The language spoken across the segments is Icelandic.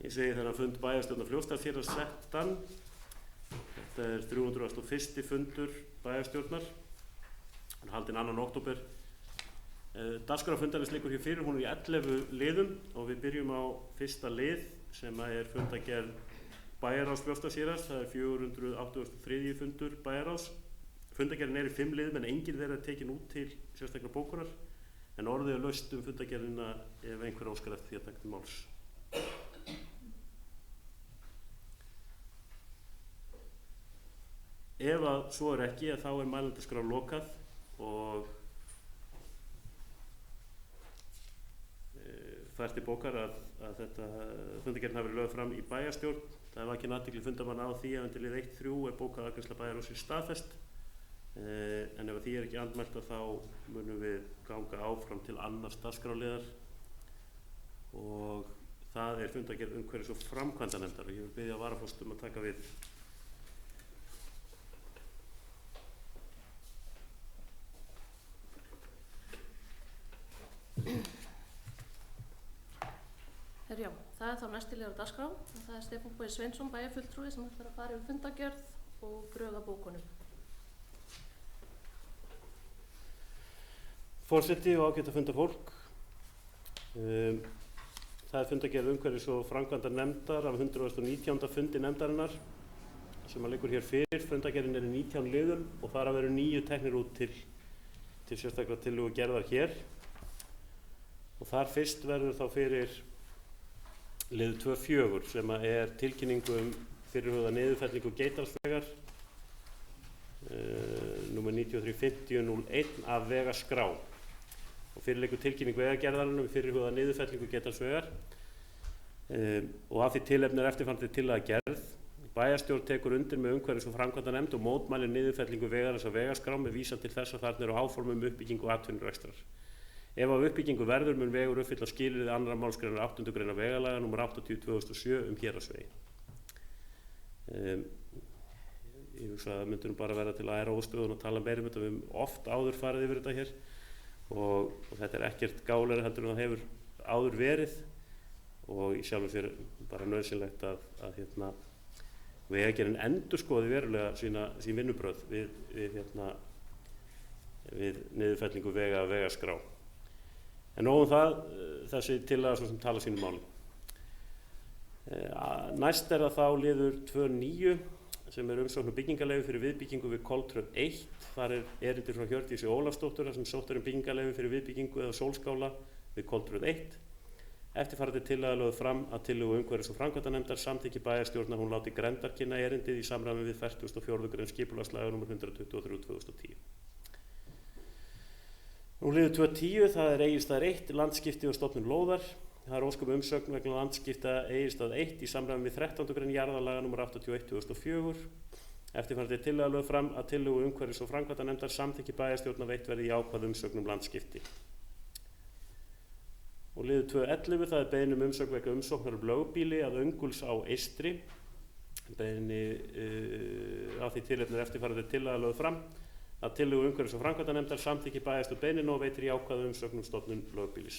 Ég segi þennan fund bæjarstjórnar Fljótsdalshéraðs settan. Þetta 301. fundur bæjarstjórnar. Hann haldinn 2. október. Dagskrá fundarins liggur hér fyrir, hún í 11 liðum og við byrjum á fyrsta lið sem fundagerð bæjarráðs Fljótsdalshéraðs. Það 483. fundur bæjarráðs. Fundagerðin í 5 liðum en enginn þeirra tekin út til sérstaklega bókunar, en orðið laust fundagerðina ef einhver óskar eftir því að taka til máls. Ef að svo ekki, þá mælendaskrá lokað og fært til bókar að þetta fundagerðin hafi verið lögð fram í bæjarstjórn. Það vakin athygli fundarmanna á því að undir lið 1.3 bókað afgreiðsla bæjarráðsins staðfest. En ef því ekki andmælt þá munum við ganga áfram til annars dagskrárliðar og það fundagerð umhverfis- og framkvæmdanefndar og ég vil biðja varaforseta að taka við. Já, það þá næsti liður á dagskrá og það Stefán Bogi Sveinsson, bæjarfulltrúi, sem ætlar að fara yfir fundagerð og drög að bókunum. Forseti og ágæta fundafólk. Það fundagerð umhverfis- og framkvæmdanefndar af 119. fundi nefndarinnar sem liggur hér fyrir. Fundagerðin í 19 liðum og þar af 9 teknir út til sérstaklega tillögu gerðar hér. Og þar fyrst verður þá fyrir lið 2.4 sem tilkynningu fyrirhugaða niðurfellingu Geitdalsvegar númer 935001 af vegaskrá. Og fyrir liggur tilkynning vegagerðarinnar fyrirhugaða niðurfellingu Geitdalsvegar og af því tilefni eftirfarandi tillaga gerð. Bæjarstjórn tekur undir með umhverfis- og framkvæmdanefnd og mótmælir niðurfellingu vegarins af vegaskrá með vísan til þess að þarna áform uppbyggingu atvinnurekstrar. Ef af uppbyggingu verður mun vegur uppfylla skilyrði 2. málsgreinar 8. greinar vegalaga nr. 80/2007 héraðsvegi. Ég hugsa að það myndi bara vera til að æra óstöðun og tala meira þetta. Við höfum oft áður farið yfir þetta hér og þetta ekkert gáleira heldur en það hefur áður verið og í sjálfu sér bara nauðsynlegt að vegagerðin endurskoði verulega sín vinnubrögð við niðurfellingu vega af vegaskrá. En nóg það, þessi tillaga svo sem tala sínu máli. Næst það þá liður 2.9 sem umsókn um byggingarleyfi fyrir viðbyggingu við Koltröð 1. Þar erindi frá Hjördísi Ólafsdóttur þar sem sótt um byggingarleyfi fyrir viðbyggingu eða sólskála við Koltröð 1. Eftirfarandi tillaga lögð fram að tillögu umhverfis- og framkvæmdanefndar samþykki bæjarstjórnar hún láti grenndarkynna erindið í samræmi við 44. grein skipulagslaga nr. 123/2010. Nú liður 2.10, það Egilsstaðir 1, landskipti og stofnun lóðar. Það ósk umsögn vegna landskipta Egilsstað 1 í samræmi við 13. grein jarðalaga nr. 81/2004. Eftirfarandi tillaga lögð fram að tillögu umhverfis- og framkvæmdanefndar samþykki bæjarstjórnar veitt verði jákvæð umsögn landskipti. Og liður 2.11, það beiðni umsögn vegna umsóknar lögbýli að Öngulsá Eystri. Beiðni á því tilefni eftirfarandi tillaga lögð fram að tillögu umhverfis- og framkvæmdanefndar samþykki bæjarstjórn beiðnina og veitir jákvæða umsögn stofnun lögbýlis.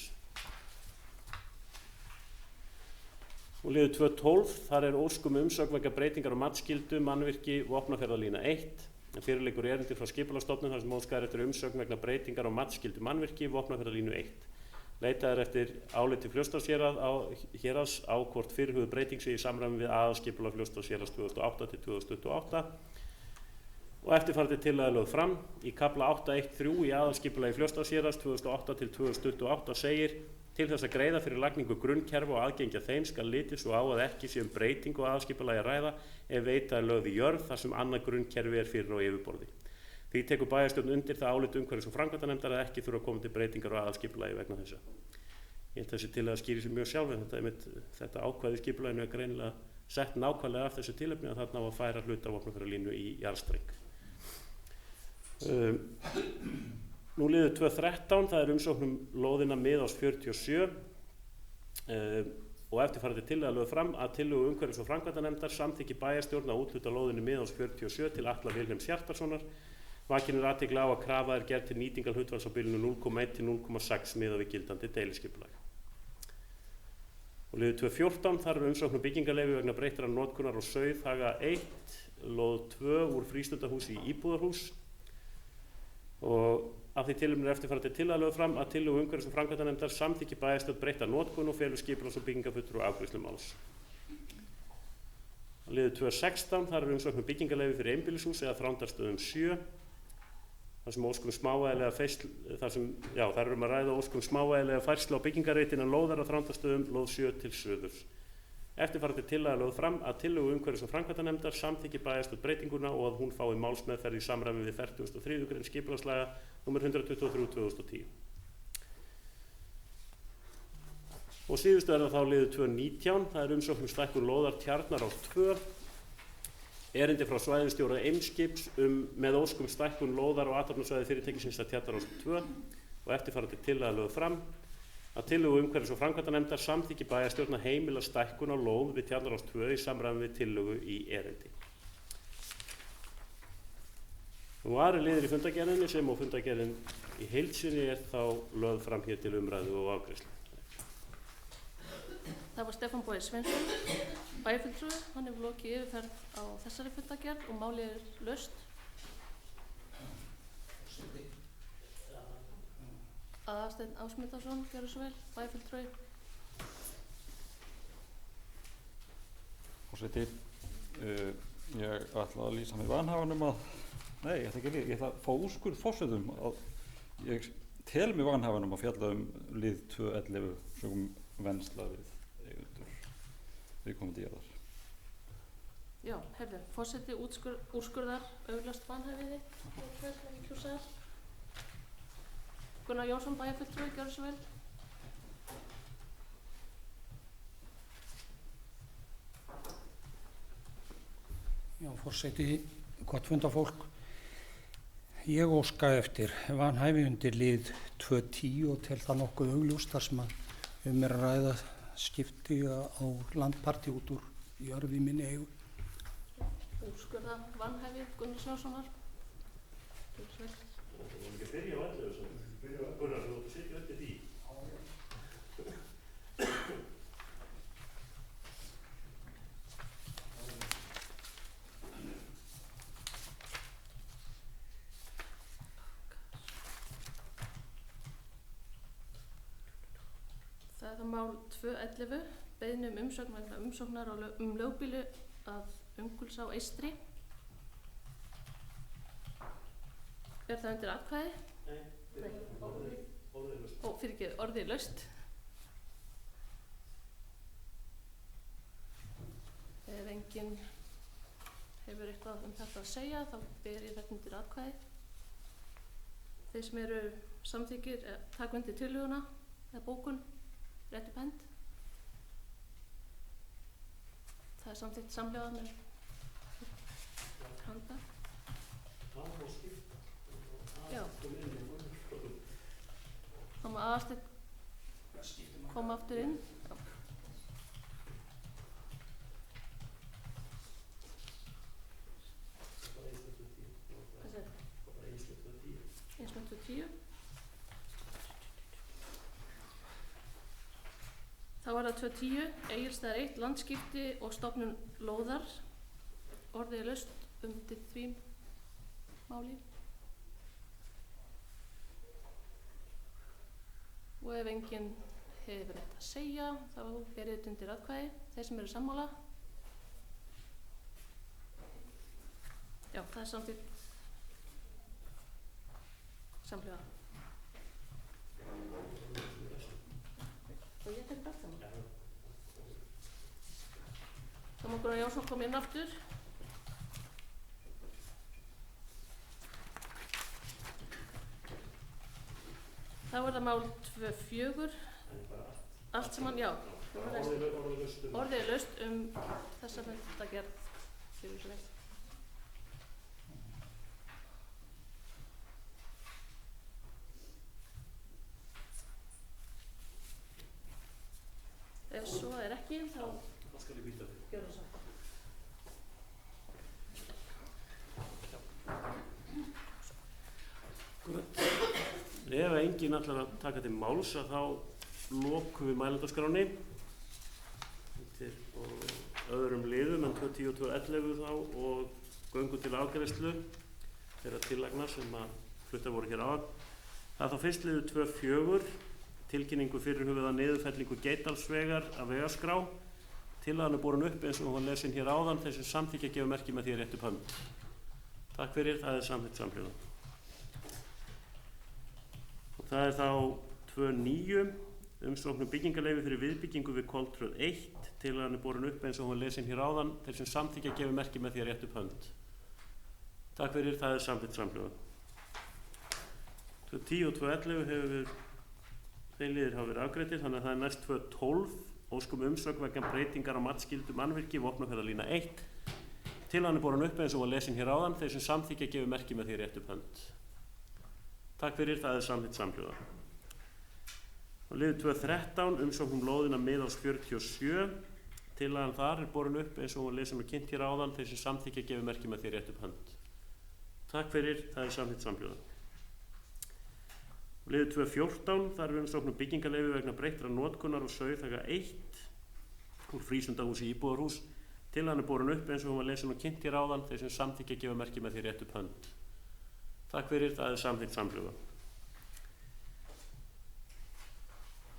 Og liður 2.12, þar ósk umsögn vegna breytingar á matsskyldu mannvirki Vopnafjarðarlína 1. Fyrir liggur erindi frá Skipulagsstofnun þar sem óskað eftir umsögn vegna breytingar á matsskyldu mannvirki Vopnafjarðarlínu 1. Leitað eftir áliti Fljótsdalshéraðs á hvort fyrirhuguð breyting sé í samræmi við aðalskipulag Fljótsdalshéraðs 2008-2028 og eftirfarandi tillaga lögð fram. Í kafla 8.1.3 í aðalskipulagi Fljótsdalshéraðs 2008-2028 segir: til þess að greiða fyrir lagningu grunnkerfa og aðgengja þeim skal litið svo á að ekki sé breytingu á aðalskipulagi að ræða ef veita lögð í jörð þar sem annað grunnkerfi fyrir á yfirborði. Því tekur bæjarstjórn undir það álit umhverfis- og framkvæmdanefndar að ekki þurfa að koma til breytingar á aðalskipulagi vegna þessa. Ég held þessi tillaga skýrir sig mjög sjálf en þetta ákvæði skipulaginu greinilega sett nákvæmlega af þessu tilefni að þarna á að færa hluta af Vopnafjarðarlínu í jarðstreng. Nú liður 2.13, það umsókn lóðina Miðás 47 og eftirfarandi tillaga lögð fram að tillögu umhverfis- og framkvæmdanefndar samþykki bæjarstjórn að úthluta lóðinni Miðás 47 til Atla Vilhelms Hjartarsonar. Vakin athygli á að krafa gerð til nýtingarhlutfalls á bilinu 0,1 til 0,6 miðað við gildandi deiliskipulag. Og liður 2.14, þar eru umsókn byggingarleyfi vegna breyttrar notkunar á Sauðhaga 1, lóð 2 úr frístundahúsi í íbúðarhús. Og af því tilefni eftirfarandi tillaga lögð fram að tillögu umhverfis- og framkvæmdanefndar samþykki bæjarstjórn breytta notkun og felur skipulags- og byggingarfulltrúa afgreiðslu máls. Liður 2.16, þar eru umsókn byggingarleyfi fyrir einbýlishús eða Þrándarstöðum 7. Þar er að ræða óskum smávægilega færslu á byggingarreitina lóðar á Þrándarstöðum, lóð 7 til suðurs. Eftirfarandi tillaga lögð fram að tillögu umhverfis- og framkvæmdanefndar samþykki bæjarstjórn breytinguna og að hún fái málsmeðferð í samræmi við 43. grein skipulagslaga nr. 123/2010. Og síðustu er það þá liður 2.19, það er umsókn stækkun lóðar Tjarnarás 2, erindi frá svæðisstjóra Eimskips með óskum stækkun lóðar og athafnasvæði fyrirtækisins að Tjarnarás 2 og eftirfarandi tillaga lögð fram að tillögu umhverfis- og framkvæmdanefndar samþykki bæjarstjórn að heimila stækkun á lóð við Tjarnarás 2 í samræmi við tillögu í erindi. Nú aðrir liðir í fundargerðinni sem og fundargerðin í heild sinni er þá lögð fram hér til umræðu og afgreiðslu. Það var Stefán Bogi Sveinsson, bæjarfulltrúi. Hann hefur lokið yfirferð á þessari fundargerð og málið er laust. Aðalsteinn Ásmundarson, gjörðu svo vel, bæjarfulltrúi. Forseti, ég ætla að lýsa mig vanhafanum ég ætla að fá úrskurð forsetum að ég tel mig vanhafanum að fjalla lið 2.11 sögum vensla við eigendur viðkomandi jarðar. Já, heyrðu, forseti úrskurðar augljóst vanhæfiði. Gunnar Jónsson, bæjarfulltrúi, gjörðu svo vel. Já, forseti, gott fundarfólk. Ég óska eftir vanhæfi undir lið 2.10 og tel það nokkuð augljóst þar sem að er að ræða skipti á landparti út úr jörð í minni eigu. Úrskurða vanhæfi Gunnar Jónssonar. Gjörðu svo vel. Það var ekki að byrja á allir þessu. Gunnar, þú ætti að sitja undir því. Það er það mál 2.11, beiðni umsögn vegna umsóknar lögbýli að Öngulsá Eystri. Er það undir atkvæði? Nei. Orðið laust. Ef enginn hefur eitthvað þetta að segja, þá ber ég þetta undir atkvæði. Þeir sem eru samþykkir taka undir tillöguna eða bókun, rétt upp hend. Það er samþykkt samhljóða með handa. Já. Þá má Aðalsteinn koma aftur inn. Já. Hvað segir það? Eins með 2.10. Þá er það 2.10, Egilsstaðir 1, landskipti og stofnun lóðar. Orðið er laust undir því máli. Og ef enginn hefur þetta að segja, þá ber ég þetta undir atkvæði. Þeir sem eru sammála. Já, það er samþykkt samhljóða. Og ég tek þetta allt saman. Þá má Gunnar Jónsson koma inn aftur. Þá er það mál 2.4, allt saman, já. Orðið er laust þessa fundargerð fyrir svo veitt. Ef svo er ekki, þá gjörðu svo. Ef enginn ætlar að taka til máls þá lokum við mælendaskránni öðrum liðum en 2.10 og 2.11 þá og göngum til afgreiðslu þeirra tillagna sem að fluttar voru hér á. Það er þá fyrst liður 2.4, tilkynningu fyrirhugaða niðurfellingu Geitdalsvegar af vegaskrá. Tillagan er borin upp eins og hún var lesin hér áðan, þeir sem samþykkja gefa merki með því að rétt upp hönd. Takk fyrir, það er samþykkt samhljóða. Og það er þá 2.9, umsókn um byggingarleyfi fyrir viðbyggingu við Koltröð 1. Tillagan er borin upp eins og hún var lesin hér áðan, þeir sem samþykkja gefa merki með því að rétt upp hönd. Takk fyrir, það er samþykkt samhljóða. 2.10 og 2.11 þeir liðir hafa verið afgreiddir, þannig að það er næst 2.12, óskum umsögn vegna breytingar á matsskyldu mannvirki Vopnafjarðarlína 1. Tillagan er borin upp eins og var lesin hér áðan, þeir sem samþykkja gefa merki með því rétt upp hönd. Takk fyrir, það er samþykkt samhljóða. Og liður 2.13, umsókn lóðina Miðás 47. Tillagan þar er borin upp eins og var lesin og kynnt hér áðan, þeir sem samþykkja gefa merki með því rétt upp hönd. Takk fyrir, það er samþykkt samhljóða. Og liður 2.14, þar er umsókn um byggingarleyfi vegna breyttra notkunar og sauðhaga 1 úr frístundahúsi í íbúðarhús. Tillagan er borin upp eins og hún var lesin og kynnt hér áðan, þeir sem samþykkja gefa merki með því rétt upp hönd. Takk fyrir, það er samþykkt samhljóða.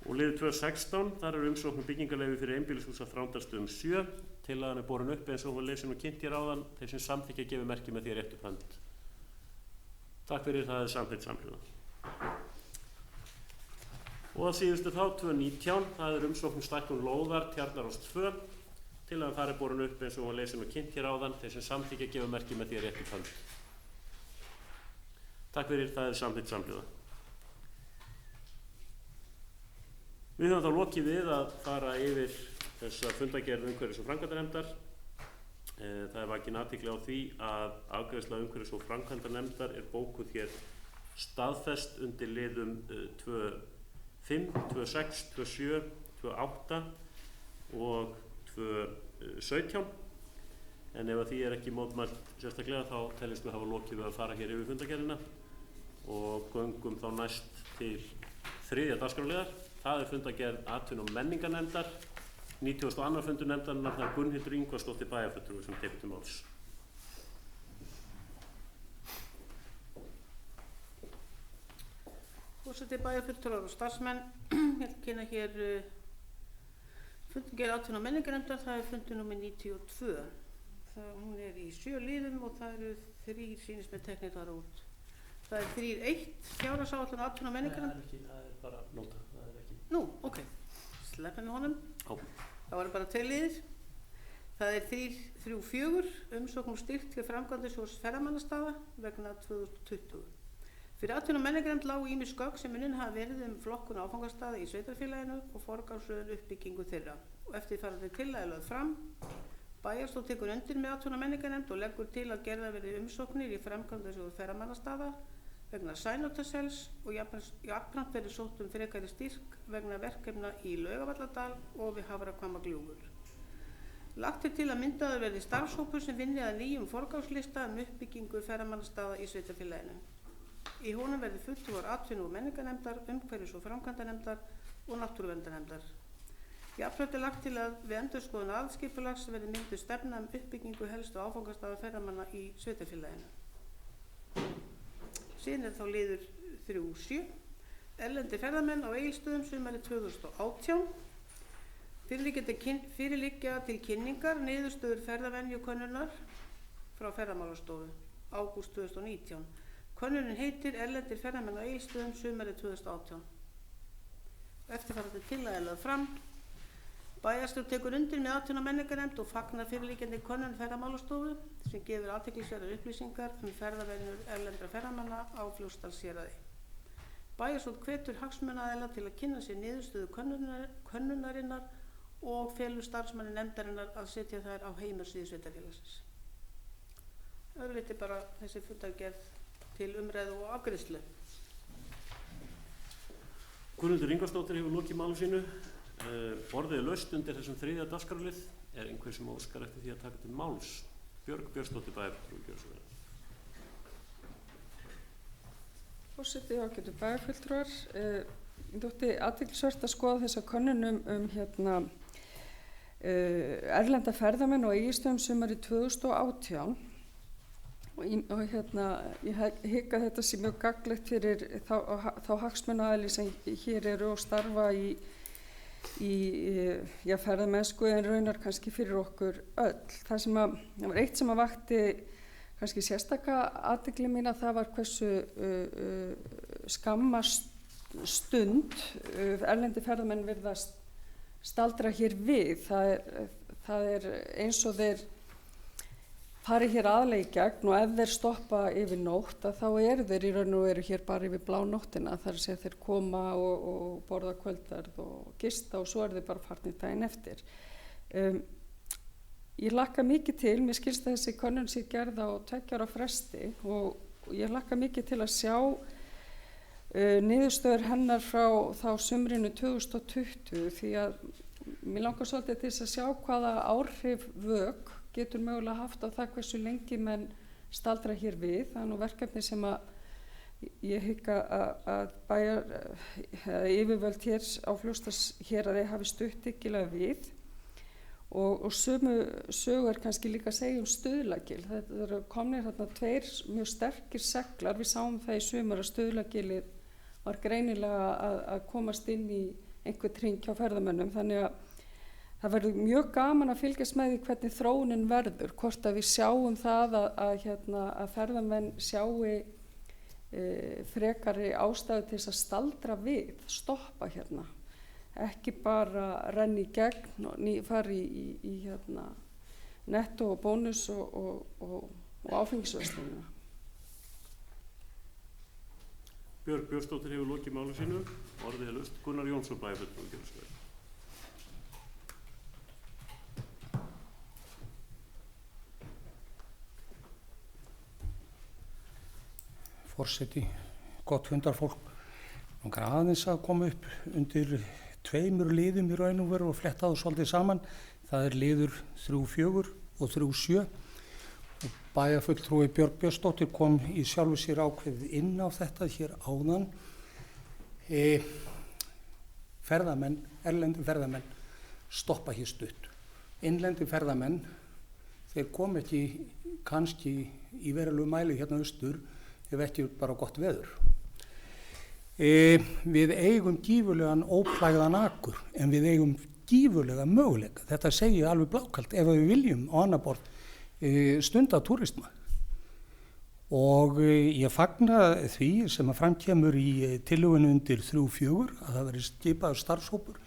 Og liður 2.16, þar er umsókn um byggingarleyfi fyrir einbýlishús að Þrándarstöðum 7. Tillagan er borin upp eins og hún var lesin og kynnt hér áðan, þeir sem samþykkja gefa merki með því rétt upp hönd. Takk fyrir, það er samþykkt samhljóða. Og að síðustu þá 2.19, það er umsókn stækkun lóðar Tjarnarás 2. Tillagan þar er borin upp eins og hún var lesin og kynnt hér áðan, þeir sem samþykkja gefa merki með því að rétt upp hönd. Takk fyrir, það er samþykkt samhljóða. Við höfum þá lokið við að fara yfir þessa fundargerð umhverfis- og framkvæmdanefndar. Það er vakin athygli á því að afgreiðsla umhverfis- og framkvæmdanefndar er bókuð hér staðfest undir liðum 2.5, 2.6, 2.7, 2.8 og 2.17. En ef að því er ekki mótmælt sérstaklega þá teljumst við hafa lokið við að fara hér yfir fundargerðina og göngum þá næst til 3. dagskrárliðar. Það er fundargerð atvinnu- og menningarnefndar. 92. fundur nefndarinnar, það er Gunnhildur Ingvarsdóttir bæjarfulltrúi sem tekur til máls. Forseti, bæjarfulltrúar og starfsmenn, ég kynna hér fundargerð atvinnu- og menningarnefndar. Það er fundur númer 92. Hún er í 7 liðum og það eru 3 sýnist með teknir þar út. Það er 3.1, fjárhagsáætlun atvinnu- og menningarnefndar. Það er bara nota, það er ekki. Nú, ok, sleppum við honum. Það var bara 2 liðir. Það er 3.4, umsókn um styrk til framkvæmdasjóðs ferðamannastaða vegna 2020. Fyrir atvinnu- og menningarnefnd lágu ýmis gögn sem unnin hafa verið flokkun áfangastaða í sveitarfélaginu og forgangsröðun uppbyggingu þeirra. Og eftirfarandi tillaga er lögð fram. Bæjarstjórn tekur undir með atvinnu- og menningarnefnd og leggur til að gerðar verði umsóknir í framkvæmdasjóð ferðamannastaða vegna sænotasels og jafnframt verði sótt frekari styrk vegna verkefna í Laugavalladdal og við Hafrahvammagljúfur. Lagt er til að myndaður verði starfshópur sem vinni að nýjum forgangslista uppbyggingu ferðamannastaða í sveitarfélaginu. Í honum verði fulltrúar atvinnu- og menningarnefndar, umhverfis- og framkvæmdanefndar og náttúruverndarnefndar. Jafnframt er lagt til að við endurskoðun aðalskipulags verði mynduð stefna uppbyggingu helstu áfangastaða ferðamanna í sveitarfélaginu. Síðan er þá liður 3.7, erlendir ferðamenn á Egilsstöðum sumarið 2018. Fyrirliggja til kynningar niðurstöður ferðavenjukönnunar frá Ferðamálastofu, ágúst 2019. Könnunin heitir Erlendir ferðamenn á Egilsstöðum sumarið 2018. Eftirfarandi tillaga er lögð fram. Bæjarstjórn tekur undir með atvinnu- og menningarnefnd og fagnar fyrirliggjandi könnun Ferðamálastofu sem gefur athyglisverðar upplýsingar ferðavenjur erlendra ferðamanna á Fljótsdalshéraði. Bæjarstjórn hvetur hagsmunaaðila til að kynna sér niðurstöðu könnunarinnar og felur starfsmanni nefndarinnar að setja þær á heimasíðu sveitarfélagsins. Öðruleyti bara þessi fundargerð til umræðu og afgreiðslu. Gunnhildur Ingvarsdóttir hefur lokið máli sínu. Orðið er laust undir þessum 3. dagskrárlið. Er einhver sem óskar eftir því að taka til máls? Björg Björnsdóttir bæjarfulltrúi, gjörðu svo vel. Forseti og ágætu bæjarfulltrúar, þótti athyglisvert að skoða þessa könnun erlenda ferðamenn á Egilsstöðum sumarið 2018 og ég hygg að þetta sé mjög gagnlegt fyrir þá hagsmunaaðili sem hér eru og starfa í ferðamennsku en raunar kannski fyrir okkur öll. Það var eitt sem að vakti kannski sérstaka athygli mína, það var hversu skamma stund erlendi ferðamenn virðast staldra hér við. Það er eins og þeir fari hér aðlega í gegn og ef þeir stoppa yfir nótt að þá eru þeir í raun og veru hér bara yfir blánóttina, þar að þeir koma og borða kvöldverð og gista og svo eru þeir bara farnir daginn eftir. Ég hlakka mikið til, mér skilst að þessi könnun sé gerð á 2 ára fresti og ég hlakka mikið til að sjá niðurstöður hennar frá þá sumrinu 2020 því að mér langar svolítið til þess að sjá hvaða áhrif vök getur mögulega haft á það hversu lengi menn staldra hér við. Það er nú verkefni sem að ég hygg að yfirvöld hér á Fljótsdalshéraði hafi stutt dyggilega við og sömu sögu er kannski líka að segja Stuðlagil. Það eru komnir þarna 2 mjög sterkir seglar. Við sáum það í sumar að Stuðlagilið var greinilega að komast inn í einhver hring hjá ferðamönnum, þannig að það verður mjög gaman að fylgjast með því hvernig þróunin verður, hvort að við sjáum það að ferðamenn sjáu frekari ástæðu til þess að staldra við, stoppa hérna, ekki bara renni í gegn og fari í Netto og Bónus og áfengisverslunina. Björg Björnsdóttir hefur lokið máli sínu. Orðið er laust. Gunnar Jónsson, bæjarfulltrúi Gilsfjörð. Forseti, gott fundarfólk. Langar aðeins að koma upp undir 2 liðum í raun og veru og fletta það svolítið saman. Það er liður 3.4 og 3.7. Bæjarfulltrúi Björg Björnsdóttir kom í sjálfu sér ákveðið inn á þetta hér áðan. Erlendi ferðamenn stoppa hér stutt. Innlendi ferðamenn, þeir kom ekki kannski í verulegu mæli hérna austur ef ekki bara gott veður. Við eigum gífurlegan óplægðan akur en við eigum gífurlega möguleika. Þetta segi ég alveg blákalt ef við viljum á annað borð stunda túrisma og ég fagna því sem að framkemur í tillögunni undir 3.4 að það veri skipaður starfshópur.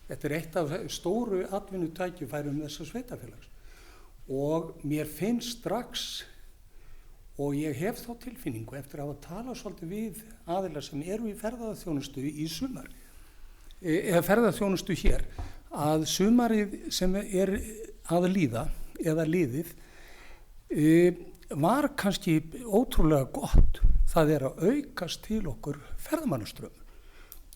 Þetta er eitt af stóru atvinnutækifærum þessa sveitarfélags og mér finnst strax og ég hef þá tilfinningu eftir að hafa talað svolítið við aðilar sem eru í ferðaþjónustu í sumar eða ferðaþjónustu hér að sumarið sem er að líða eða liðið var kannski ótrúlega gott. Það er að aukast til okkur ferðamannastraum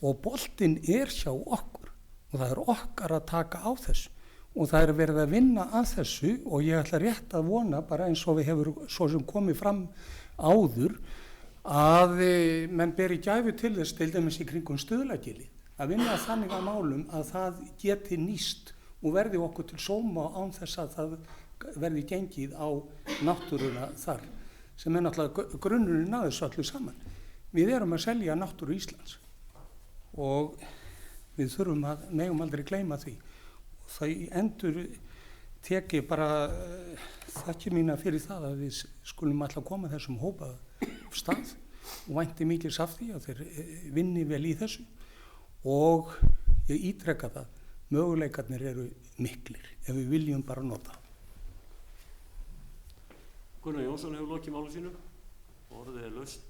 og boltinn er hjá okkur og það er okkar að taka á þessu og það er verið að vinna að þessu og ég ætla rétt að vona bara eins og við hefur svo sem komið fram áður að menn beri gæfu til þess til dæmis í kringum Stuðlagilið að vinna þannig að málum að það geti nýst og verði okkur til sóma án þess að það verði gengið á náttúruna þar sem er náttúrulega grunnurinn að þessu allu saman. Við erum að selja náttúru Íslands og við þurfum að megum aldrei gleyma því. Það endur teki bara þakkir mína fyrir það að við skulum alltaf koma þessum hópa af stað og vænti mikið af því að þeir vinni vel í þessu og ég ítreka það, möguleikarnir eru miklir ef við viljum bara nota. Gunnar Jónsson hefur lokið máli sínu. Orðið er laust.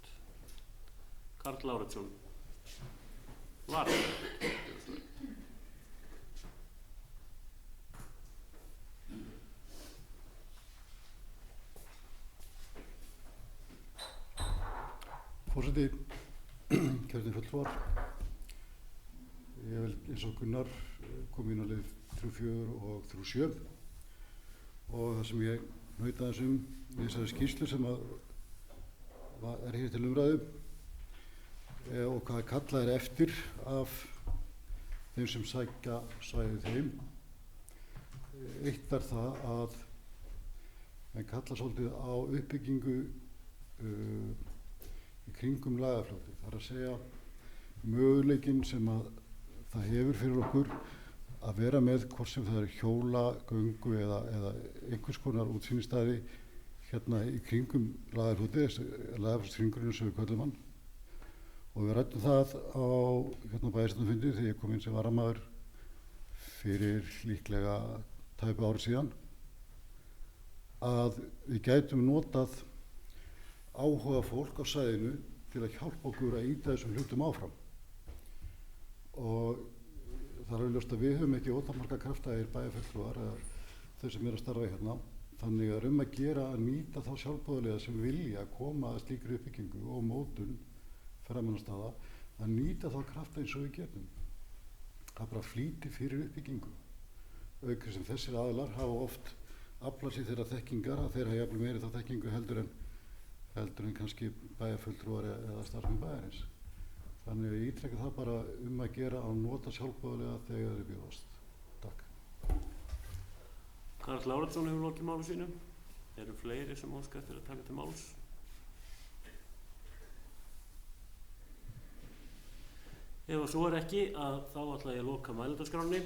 Karl Lárutsson. Forseti, kjörnir fulltrúar, ég vil eins og Gunnar koma inn á lið 3.4 og 3.7 og það sem ég hnauta þessum í þessari skýrslu sem er hér til umræðu og hvað kallað er eftir af þeim sem sækja svæðið þeim eitt er það að menn kalla svolítið á uppbyggingu í kringum lagafljótið. Það er að segja möguleikinn sem að það hefur fyrir okkur að vera með hvort sem það er hjóla, göngu eða einhvers konar útsýnistæði hérna í kringum lagafljótið, lagafljótshringurinn sem við köllum hann. Og við ræddum það á hérna bæjarstjórnarfundi þegar ég kom inn sem varamaður fyrir líklega tæpu ári síðan, að við gætum notað áhuga fólk á svæðinu til að hjálpa okkur að ýta þessum hlutum áfram. Og það er auðvitað að við höfum ekki ótakmarka kraftægir bæjarfulltrúar eða þau sem eru að starfa hérna. Þannig að að gera að nýta þá sjálfboðaliða sem vilja koma að slíkri uppbyggingu og mótun ferðamannastaða, að nýta þá krafta eins og við getum. Það bara flýti fyrir uppbyggingu. Auk sem þessir aðilar hafa oft aflað sér þeirra þekkingar að þeir hafa jafnvel meiri þá þekkingu heldur en kannski bæjarfulltrúar eða starfsmenn bæjarins. Þannig að ég ítreka það bara að gera að nota sjálfboðaliða þegar þeir bjóðast. Takk. Karl Lárensson hefur lokið málu sínu. Eru fleiri sem óska eftir að taka til máls? Ef svo er ekki, þá ætla ég að loka mælendaskránni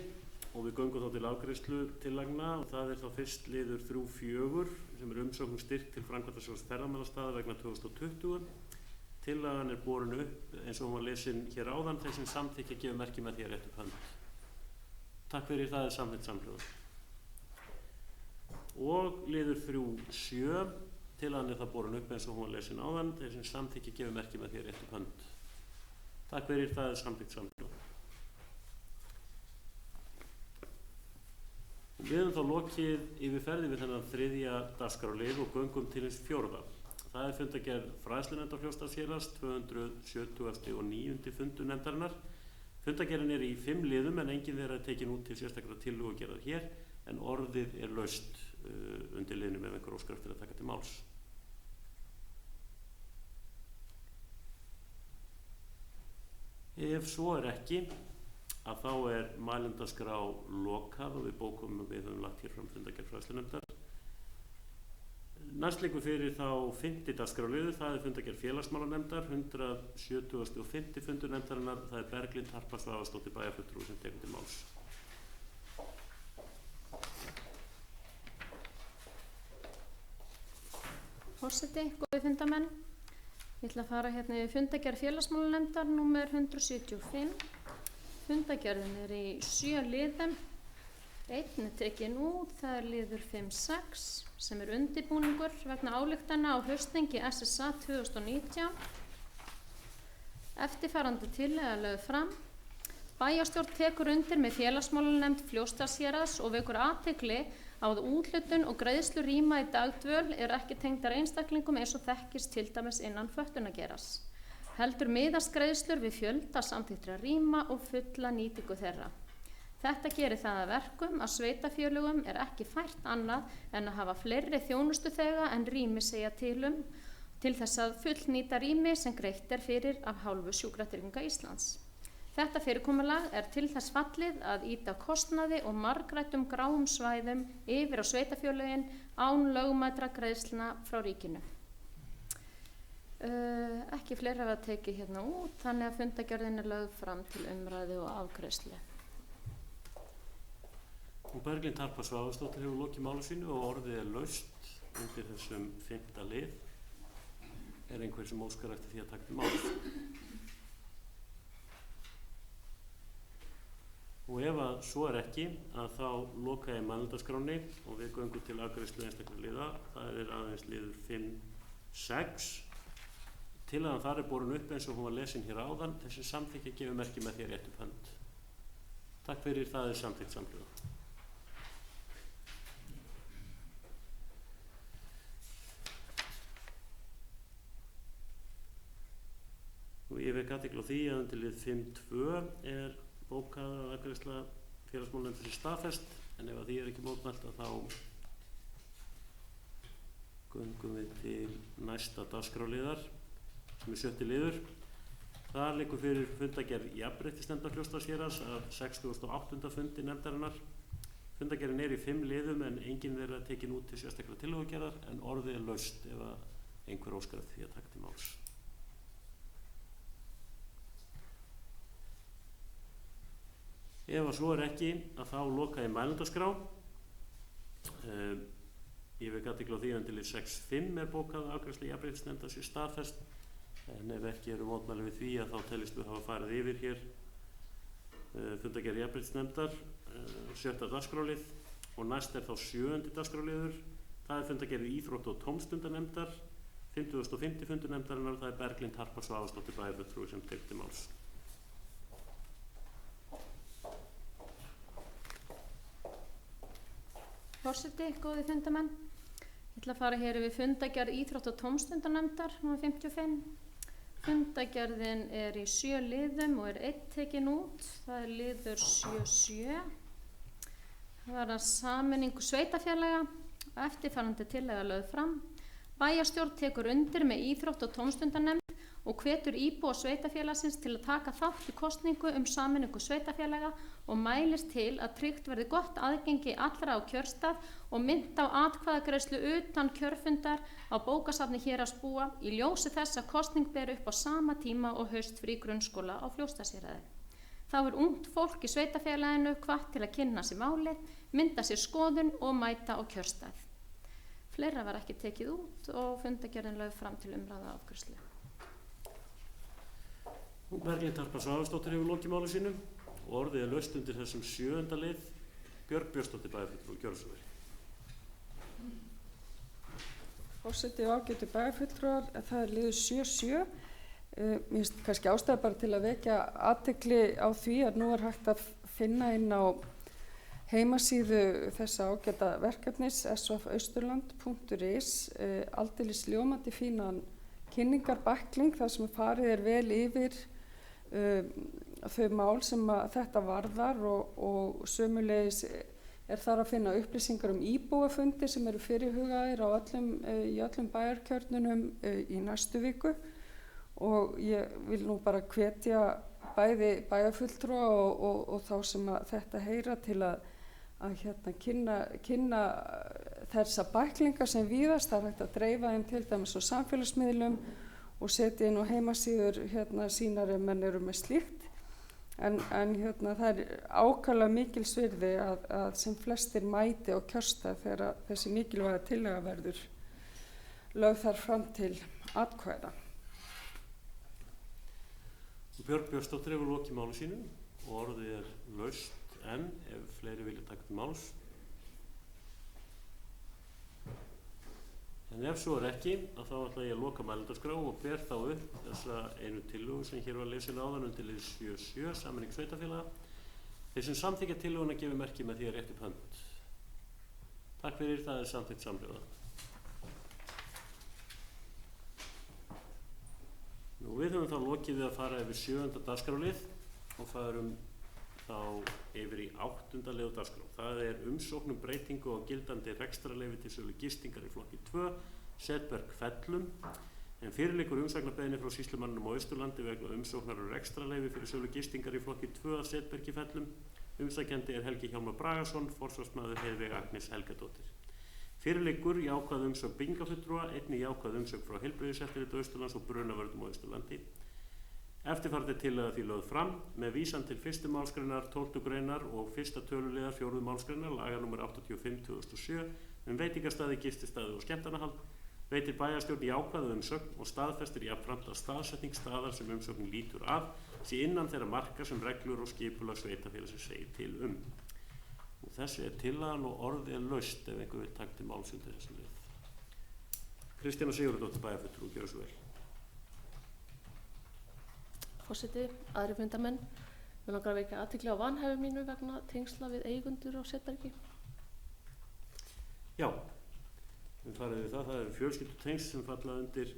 og við göngum þá til afgreiðslu tillagna og það er þá fyrst liður 3.4 sem er umsókn styrk til framkvæmdasjóðs ferðamannastaða vegna 2020. Tillagan er borin upp eins og hún var lesin hér áðan, þeir sem samþykkja gefur merki með því að rétt upp hönd. Takk fyrir, það er samþykkt samhljóða. Og liður 3.7, tillagan er það borin upp eins og hún var lesin áðan, þeir sem samþykkja gefur merki með því að rétt upp hönd. Takk fyrir, það er samþykkt samhljóða. Við höfum þá lokið yfirferði við þennan 3. dagskrárlið og göngum til hins 4. Það er fundargerð fræðslunefndar Fljótsdalshéraðs 270. og 9. fundur nefndarinnar. Fundargerðin er í 5 liðum en enginn þeirra er tekin út til sérstakra tillögu gerðar hér en orðið er laust undir liðnum ef einhver óskar eftir að taka til máls. Ef svo er ekki, að þá er mælendaskrá lokað og við höfum lagt hér fram fundargerð fræðslunefndar. Næst liggur fyrir þá 5. dagskrárliður, það er fundargerð félagsmálanefndar, 175. fundur nefndarinnar, það er Berglind Harpa Svavarsdóttir bæjarfulltrúi sem tekur til máls. Forseti, góði fundamenn. Ég ætla að fara hérna í fundargerð félagsmálanefndar númer 175. Fundargerðin er í 7 liðum. Einn er tekin út, það er liður 5.6 sem er undirbúningur vegna ályktana á haustþingi SSA 2019. Eftirfarandi tillaga lögð fram. Bæjarstjórn tekur undir með félagsmálanefnd Fljótsdalshéraðs og vekur athygli á að úthlutun og greiðslu rýma í dagdvöl er ekki tengdar einstaklingum eins og þekkist til dæmis innan fötlunargeirans. Heldur miðast greiðslur við fjölda samþykktra rýma og fulla nýtingu þeirra. Þetta gerir það að verkum að sveitarfélögum er ekki fært annað en að hafa fleiri þjónustuþega en rými segja til þess að fullnýta rými sem greitt er fyrir af hálfu Sjúkratrygginga Íslands. Þetta fyrirkomulag er til þess fallið að ýta kostnaði og margrættum gráum svæðum yfir á sveitarfélögin án lögmætra greiðslna frá ríkinu. Ekki fleira var tekið hérna út, þannig að fundargerðin er lögð fram til umræðu og afgreiðslu. Berglind Harpa Svavarsdóttir hefur lokið málu sínu og orðið er laust undir þessum 5. lið. Er einhver sem óskar eftir því að taka til máls? Og ef að svo er ekki, að þá loka ég mælendaskránni og við göngum til afgreiðslu einstakra liða. Það er aðeins liður 5.6. Tillagan þar er borin upp eins og hún var lesin hér áðan. Þessi samþykki gefur merki með því að rétt upp hönd. Takk fyrir, það er samþykkt samhljóða. Og ég vek athygli á því að undir lið 5.2 er bókað að afgreiðsla félagsmálanefndar sé staðfest, en ef að því er ekki mótmælt að þá göngum við til næsta dagskrárliðar sem er 7. liður. Það liggur fyrir fundargerð jafnréttisnefndar Fljótsdalshéraðs af 68. fundi nefndarinnar. Fundargerðin í 5 liðum en enginn þeirra tekin út til sérstaklega tillögugerðar en orðið laust ef að einhver óskar því að taka til máls. Ef að svo ekki að þá loka ég mælendaskrá. Ég vek athygli á því að undir lið 6.5 bókað afgreiðslu jafnréttisnefndar sé staðfest en ef ekki eru mótmæli við því að þá teljist við hafa farið yfir hér fundargerð jafnréttisnefndar 7. dagskrárlið og næst þá 7. dagskrárliður. Það fundargerð íþrótta- og tómstundanefndar 50. fundur nefndarinnar. Það Berglind Harpa Svavarsdóttir bæjarfulltrúi sem tekur til máls. Forseti, góði fundamenn. Ég ætla að fara hér yfir fundargerð íþrótta- og tómstundanefndar nr. 55. Fundargerðin í 7 liðum og 1 tekin út. Það liður 7.7. Það var að sameiningu sveitafélaga. Eftirfarandi tillaga lögð fram. Bæjarstjórn tekur undir með íþrótta- og tómstundanefnd og hvetur íbúa sveitafélagsins til að taka þátt í kosningu sameiningu sveitafélaga og mælist til að tryggt verði gott aðgengi allra á kjörstað og minnt á atkvæðagreiðslu utan kjörfundar á bókasafni héraðsbúa í ljósi þess að kosning ber upp á sama tíma og haustfrí grunnskóla á Fljótsdalshéraði. Þá ungt fólk í sveitafélaginu hvatt til að kynna sér málið, mynda sér skoðun og mæta á kjörstað. Fleira var ekki tekið út og fundargerðin lögð fram til umræðu og afgreiðslu. Berglind Harpa Svavarsdóttir hefur lokið máli sínu og orðið laust undir þessum 7. lið. Björg Björnsdóttir bæjarfulltrúi, gjörðu svo vel. Forseti og ágætu bæjarfulltrúar, það liður 7.7. Mér finnst kannski ástæða bara til að vekja athygli á því að nú hægt að finna inn á heimasíðu þessa ágæta verkefnis svfausturland.is aldeilis ljómandi fínan kynningarbækling þar sem farið vel yfir þau mál sem þetta varðar og sömulegis þar að finna upplýsingar íbúafundi sem eru fyrirhugaðir í öllum bæjarkjörnunum í næstu viku og ég vil nú bara hvetja bæði bæjarfulltrúa og þá sem þetta heyra til að kynna þessa bæklinga sem víðast. Það hægt að dreifa þeim til dæmis á samfélagsmiðlum og setja inn á heimasíður sínar ef menn eru með slíkt. En það ákaflega mikils virði að sem flestir mæti á kjörstað þegar þessi mikilvæga tillaga verður lögð þar fram til atkvæða. Björg Björnsdóttir hefur lokið máli sínu og orðið laust en ef fleiri vilja taka til máls. En ef svo ekki að þá ætla ég að loka mælendaskrá og ber þá upp þessa einu tillögu sem hér var lesin áðan undir lið 7.7 sameining sveitafélaga. Þeir sem samþykkja tillöguna gefur merki með því að rétt upp hönd. Takk fyrir, það samþykkt samhljóða. Við höfum þá lokið við að fara yfir 7. dagskrárlið og förum þá yfir í 8. lið á dagskrá. Það umsókn breytingu á gildandi rekstrarleyfi til sölu gistingar í flokki 2, Setberg Fellum. En fyrir liggur umsagnarbeiðni frá sýslumanninum á Austurlandi vegna umsóknar rekstrarleyfi fyrir sölu gistingar í flokki 2 af Setbergi Fellum. Umsækjandi Helgi Hjálmar Bragason, forsvarsmaður Heiðveig Agnes Helgadóttir. Fyrir liggur jákvæð umsögn byggingafulltrúa, einnig jákvæð umsögn frá Heilbrigðiseftirliti Austurlands og Brunavörnum á Austurlandi. Eftirfarandi tillaga því lögð fram með vísan til 1. málsgreinar 12. greinar og 1. töluliðar 4. málsgreinar laga nr. 85/2007 veitingastaði, gististaði og skemmtanahald veitir bæjarstjórn jákvæða umsögn og staðfestir jafnframt að staðsetning staðar sem umsögnin lítur af sé innan þeirra marka sem reglur og skipulag sveitafélagsins segir til Og þessi tillagan og orðið laust ef einhver vil taka til máls undir þessu lið. Kristjana Sigurðardóttir bæjarfulltrúi, gjörðu svo vel. Forseti, aðrir fundarmenn, mig langar að vekja athygli á vanhæfi mínu vegna tengsla við eigendur á Setbergi. Já, við farið við það. Það eru fjölskyldutengsl sem falla undir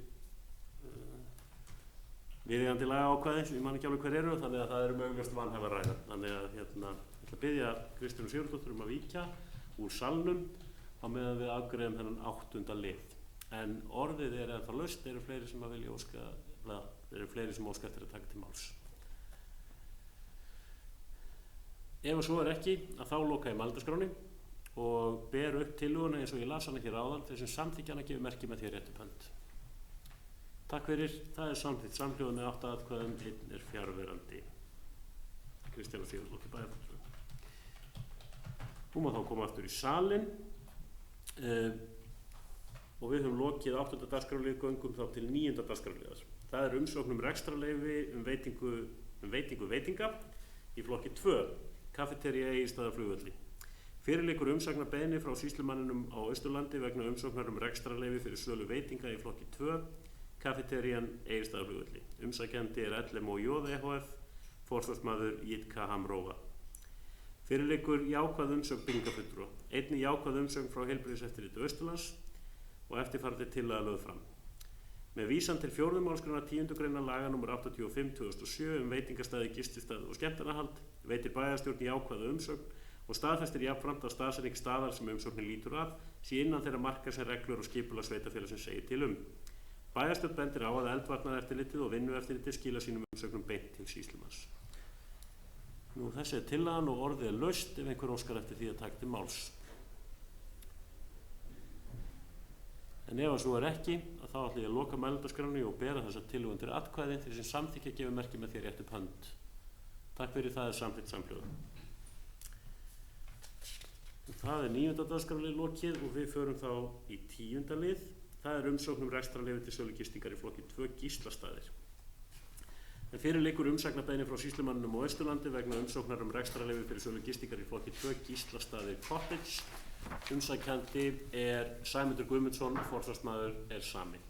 viðeigandi lagaákvæði sem ég man ekki alveg hver eru, þannig að það eru mögulegast vanhæfar ræða. Þannig að ég ætla að biðja Kristjánu Sigurðardóttur að víkja úr salnum á meðan við afgreiðum þennan 8. lið. En orðið ennþá laust, eru fleiri sem vilja óska, eru fleiri sem óska eftir að taka til máls. Ef svo ekki, að þá loka ég mælendaskránni. og ber upp tillöguna eins og ég las hana hér áðan. Þeir sem samþykkja hana gefur merki með því rétt upp hönd. Takk fyrir. Það er samþykkt samhljóða með 8 atkvæðum, 1 er fjarverandi. Kristjana Sigurðardóttir bæjarfulltrúi. Nú má þá koma aftur í salinn og við höfum lokið 8. dagskrárlið, göngum þá til 9. dagskrárliðar. Það er umsókn rekstrarleyfi veitingu veitinga í flokki 2, kaffitería Egilsstaðaflugvelli. Fyrir liggur umsagnarbeiðni frá sýslumanninum á Austurlandi vegna umsóknar rekstrarleyfi fyrir sölu veitinga í flokki 2, kaffiterían Egilsstaðaflugvelli. Umsækjandi er LMOJ EHF, forsvarsmaður Jitka Hamrova. Fyrir liggur jákvæð umsögn byggingafulltrúa. Einnig jákvæð umsögn frá Heilbrigðiseftirliti Austurlands og eftirfarandi tillaga lögð fram. Með vísan til 4. málsgreinar 10. greinar laga nr. 85/2007 veitingastaði, gististaði og skemmtanahald veitir bæjarstjórn jákvæða umsögn og staðfestir jafnframt að staðsetning staðar sem umsóknin lítur að sé innan þeirra marka sem reglur og skipulag sveitarfélagsins segir til Bæjarstjórn bendir á að eldvarnareftirlitið og vinnueftirlitið skila sínum umsögnum beint til sýslumanns. Nú þessi er tillagan og orðið er laust ef einhver óskar eftir því að taka til máls. En ef að svo er ekki, þá ætla ég að loka mælendaskránni og bera þessa tillögu undir atkvæði. Þeir sem samþykkja gefur merki með því rétt upp hönd. Takk fyrir, það er samþykkt samhljóða. Það er 9. dagskrárlið lokið og við förum þá í 10. lið. Það er umsókn rekstrarleyfi til sölu gistingar í flokki 2 Gíslastaðir. En fyrir liggur umsagnarbeiðni frá sýslumanninum á Austurlandi vegna umsóknar rekstrarleyfi fyrir sölu gistingar í flokki 2 Gíslastaðir Cottage. Umsækjandi er Sæmundur Guðmundsson, forsvarsmaður er sami.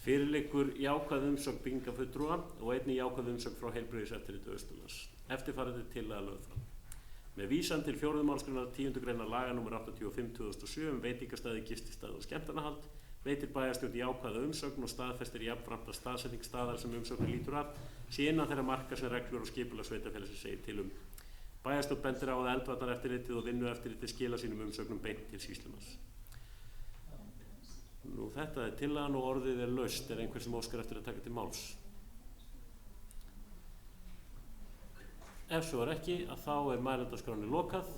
Fyrir liggur jákvæð umsögn byggingafulltrúa og einnig jákvæð umsögn frá Heilbrigðiseftirliti Austurlands. Eftirfarandi tillaga lögð fram. Með vísan til 4. málsgreinar 10. greinar laga nr. 85/2007 veitingastaði, gististaði og skemmtanahald veitir bæjarstjórn jákvæða umsögn og staðfestir jafnframt að staðsetning staðar sem umsögnin lítur að sé innan þeirra marka sem reglur og skipulag sveitarfélagsins segir til Bæjarstjórn bendir á að eldvarnareftirlitið og vinnueftirlitið skila sínum umsögnum beint til sýslumanns. Nú þetta er tillagan og orðið er laust. Er einhver sem óskar eftir að taka til máls? Ef svo er ekki, að þá er mælendaskránni lokað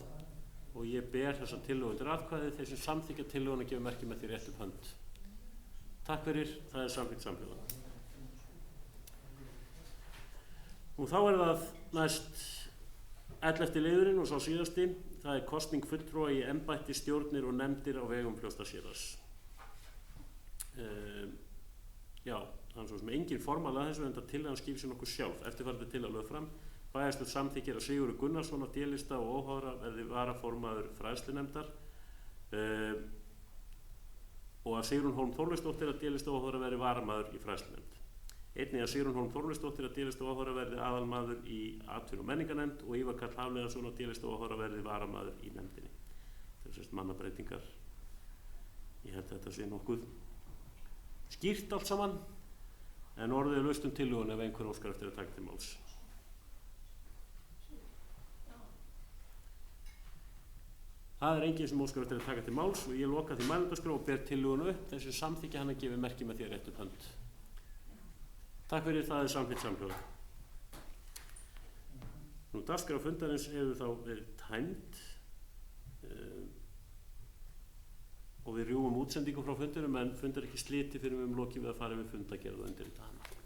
og ég ber þessa tillögu undir atkvæði. Þeir sem samþykkja tillöguna gefur merki með því rétt upp hönd. Takk fyrir, það er samþykkt samhljóða. Og þá er það næst 11. liðurinn og sá síðasti. Það er kosning fulltrúa í embætti, stjórnir og nefndir á vegum Fljótsdalshéraðs. Já, það er svo sem engin formalega þessu enda tillagan skýr sér nokkuð sjálf. Eftirfarandi tillaga lögð fram. Bæjarstjórn samþykkir að Sigurður Gunnarsson á D-lista og óháðra verði varaformaður fræðslunefndar og að Sigrún Hólm Þorleifsdóttir á D-lista og óháðra verði varamaður í fræðslunefnd. Einnig að Sigrún Hólm Þorleifsdóttir á D-lista og óháðra verði aðalmaður í atvinnu- og menningarnefnd og Ívar Karl Hafliðason á D-lista og óháðra verði varamaður í nefndinni. Það er sérst mannabreitingar. Ég held að þetta sé nokkuð skýrt allt saman en orðið er laust tillögun ef einhver óskar eftir að taka til máls. Það er enginn sem óskar eftir að taka til máls og ég loka því mælendaskrá og ber tillöguna upp. Þessi samþykja hann að gefa merki með því að rétt upp hönd. Takk fyrir, það er samþykkt samhljóða. Nú dagskrá fundarins hefur þá verið tæmd og við rjúum útsendingu frá fundinum en fundar ekki sliti fyrir við lokið við að fara við fundagerð og undirrita hana.